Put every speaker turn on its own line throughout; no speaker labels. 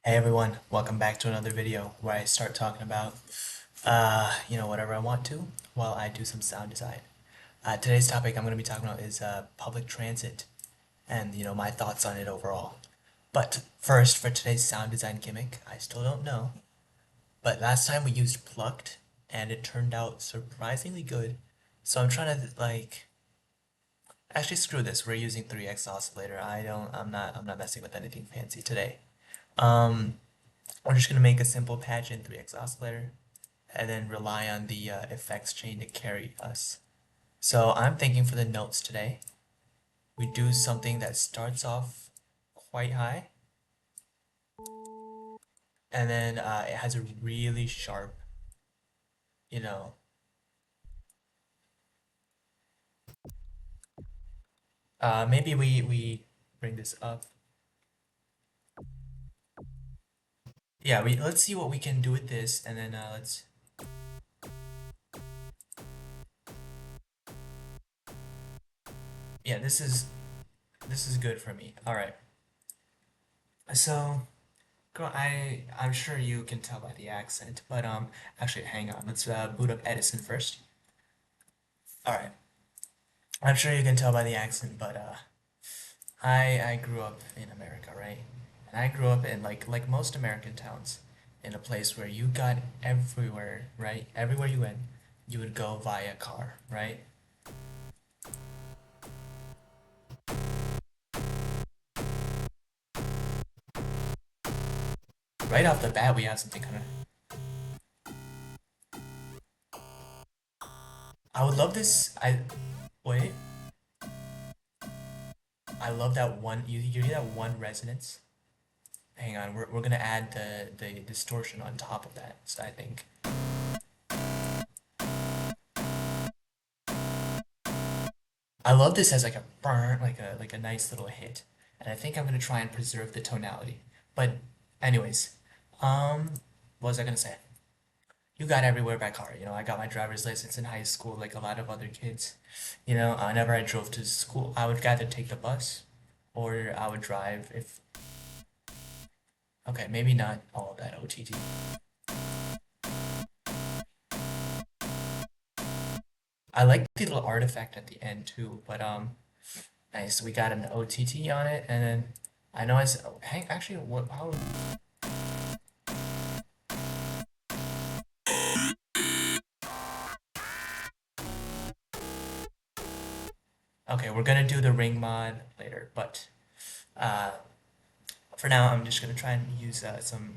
Hey everyone, welcome back to another video where I start talking about, whatever I want to while I do some sound design. Today's topic I'm going to be talking about is public transit and, my thoughts on it overall. But first, for today's sound design gimmick, I still don't know. But last time we used Plucked and it turned out surprisingly good. So I'm trying to, actually screw this, we're using 3x oscillator. I'm not messing with anything fancy today. Um, we're just gonna make a simple patch in 3x oscillator and then rely on the effects chain to carry us. So I'm thinking for the notes today, we do something that starts off quite high and then it has a really sharp, you know, maybe we bring this up. Yeah, let's see what we can do with this and then yeah, this is good for me. All right. So, I'm sure you can tell by the accent, but actually hang on. Let's boot up Edison first. All right. I'm sure you can tell by the accent, but I grew up in America, right? And I grew up in like most American towns, in a place where you got everywhere, right? Everywhere you went, you would go via car, right? Right off the bat, we have something kind of. I would love this. I wait. I love that one. You hear that one resonance? Hang on, we're gonna add the distortion on top of that. So I think. I love this as like a burn, like a nice little hit, and I think I'm gonna try and preserve the tonality. But, anyways, what was I gonna say? You got everywhere by car. I got my driver's license in high school, like a lot of other kids. Whenever I drove to school, I would either take the bus, or I would drive. If okay, maybe not all of that OTT. I like the little artifact at the end too, but nice. We got an OTT on it, and then I know I said, oh, hang, actually, what, how, okay, we're gonna do the ring mod later, but uh, for now, I'm just gonna try and use some.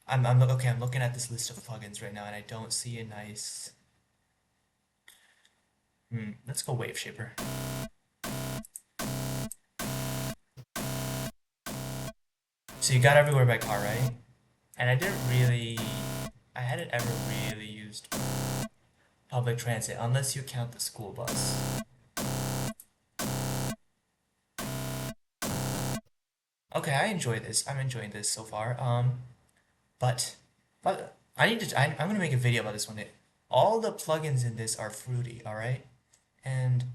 Okay. I'm looking at this list of plugins right now, and I don't see a nice. Let's go Wave Shaper. So you got everywhere by car, right? And I hadn't ever really used public transit unless you count the school bus. Okay, I enjoy this. I'm enjoying this so far. But I'm gonna make a video about this one day. All the plugins in this are fruity, all right? And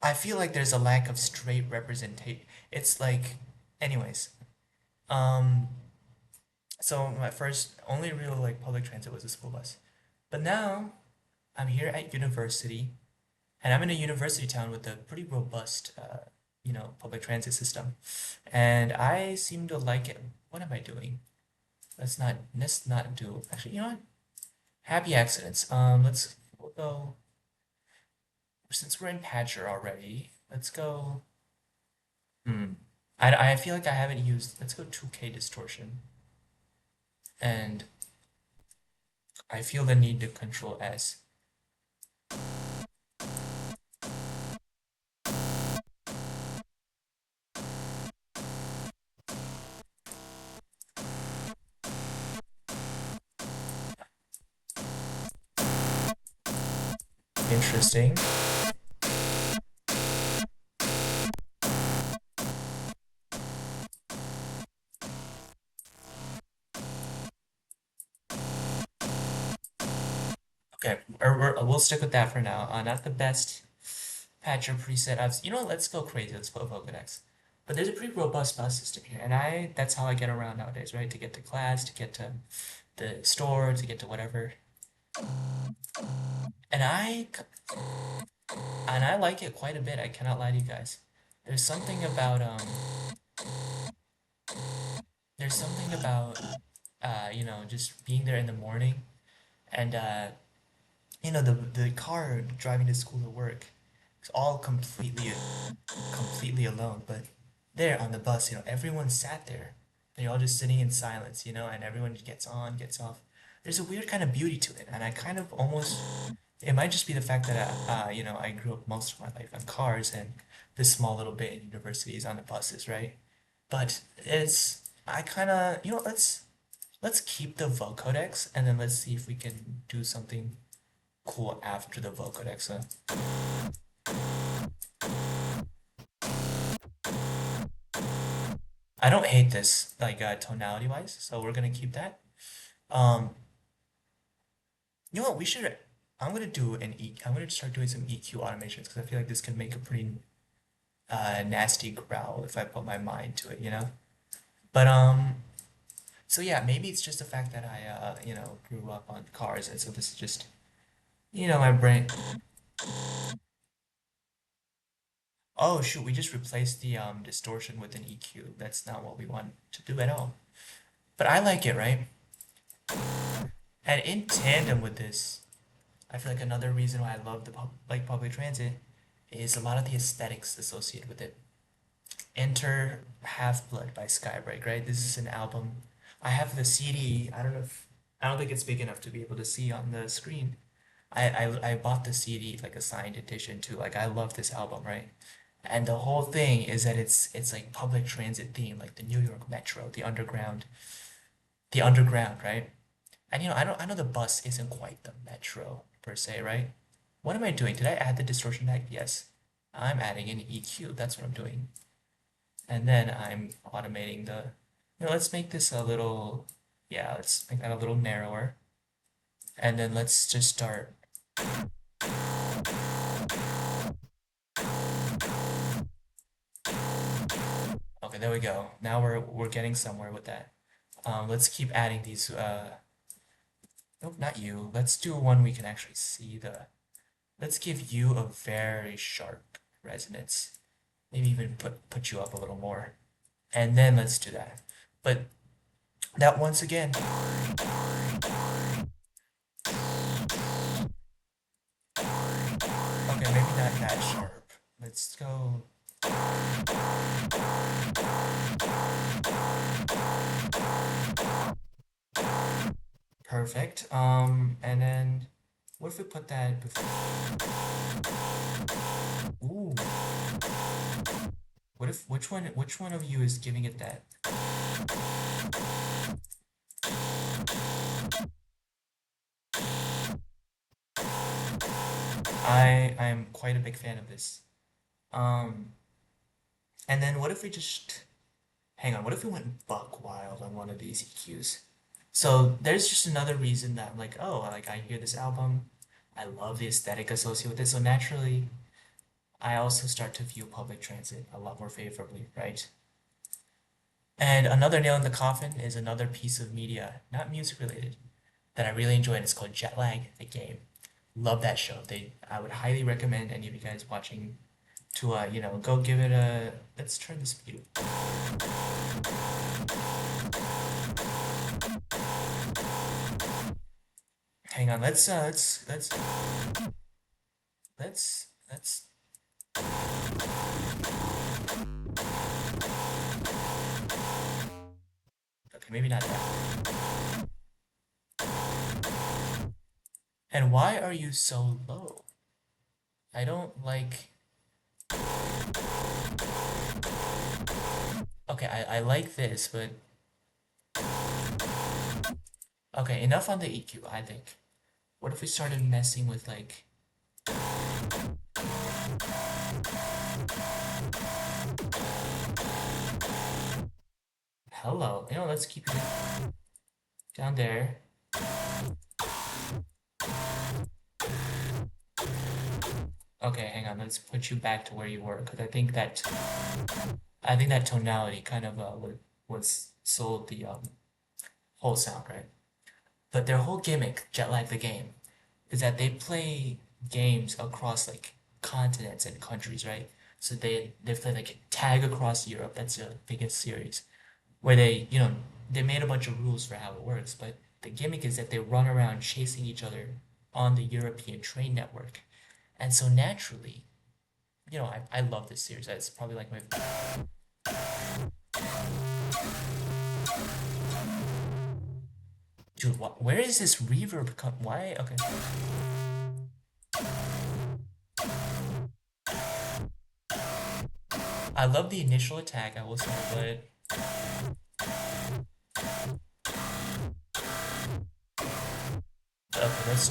I feel like there's a lack of straight representation. It's like, anyways. Um, so my first only real like public transit was a school bus, but now I'm here at university, and I'm in a university town with a pretty robust, public transit system, and I seem to like it. What am I doing? Let's not do. Actually, you know what? Happy accidents. We'll go since we're in Patcher already. Let's go. Hmm. I feel like I haven't used. Let's go 2K distortion, and I feel the need to control S. Interesting. Okay, we'll stick with that for now. Not the best patcher preset. Let's go crazy. Let's go Pokedex. But there's a pretty robust bus system here, and that's how I get around nowadays, right? To get to class, to get to the store, to get to whatever. And I like it quite a bit. I cannot lie to you guys. There's something about there's something about just being there in the morning and the car driving to school or work. It's all completely alone, but there on the bus, everyone sat there. They're all just sitting in silence, and everyone gets on, gets off. There's a weird kind of beauty to it, and I kind of almost it might just be the fact that I grew up most of my life on cars and this small little bit in universities on the buses, right? But it's I kind of let's keep the Vocodex and then let's see if we can do something cool after the Vocodex. I don't hate this like tonality wise, so we're gonna keep that. Um, you know what? We should. I'm gonna do an E. I'm gonna start doing some EQ automations because I feel like this can make a pretty nasty growl if I put my mind to it, But so yeah, maybe it's just the fact that I grew up on cars, and so this is just my brain. Oh shoot, we just replaced the distortion with an EQ. That's not what we want to do at all. But I like it, right? And in tandem with this, I feel like another reason why I love like public transit is a lot of the aesthetics associated with it. Enter Half Blood by Skybreak, right? This is an album. I have the CD. I don't think it's big enough to be able to see on the screen. I bought the CD like a signed edition too. Like I love this album, right? And the whole thing is that it's like public transit theme, like the New York Metro, the underground, right? And I know the bus isn't quite the metro per se, right? What am I doing? Did I add the distortion back? Yes. I'm adding an EQ. That's what I'm doing. And then I'm automating let's make this a little, yeah, let's make that a little narrower. And then let's just start. Okay, there we go. Now we're getting somewhere with that. Let's keep adding these. Nope, not you. Let's do one we can actually see the. Let's give you a very sharp resonance. Maybe even put you up a little more. And then let's do that. But that once again. Okay, maybe not that sharp. Let's go. Perfect. And then what if we put that before? Ooh. Which one of you is giving it that? I am quite a big fan of this. Um, and then what if we just hang on, what if we went buck wild on one of these EQs? So there's just another reason that like, oh, like I hear this album, I love the aesthetic associated with it, so naturally I also start to view public transit a lot more favorably, right? And another nail in the coffin is another piece of media, not music related, that I really enjoy, and it's called Jetlag, the game. Love that show. I would highly recommend any of you guys watching to go give it a. Let's turn the speed. Hang on. Let's. Okay, maybe not that. And why are you so low? I don't like. Okay, I like this, but okay, enough on the EQ, I think. What if we started messing with like hello, let's keep it down there. Okay, hang on, let's put you back to where you were, because I think that I think that tonality kind of was sold the whole sound, right? But their whole gimmick, Jetlag the game, is that they play games across like continents and countries, right? So they play like Tag Across Europe. That's the biggest series where they made a bunch of rules for how it works, but the gimmick is that they run around chasing each other on the European train network. And so naturally, I love this series. It's probably like my dude. Where is this reverb come? Why? Okay, I love the initial attack. I will say, but okay, let's.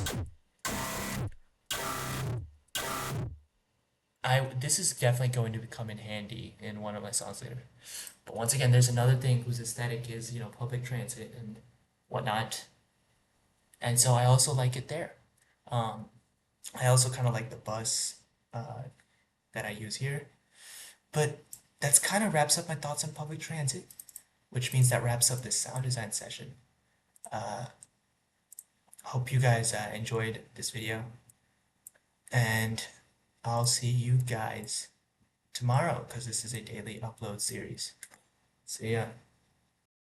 This is definitely going to come in handy in one of my songs later. But once again, there's another thing whose aesthetic is public transit and whatnot, and so I also like it there. Um, I also kind of like the bus uh, that I use here. But that's kind of wraps up my thoughts on public transit, which means that wraps up this sound design session. Uh, Hope you guys enjoyed this video, and I'll see you guys tomorrow because this is a daily upload series. See ya.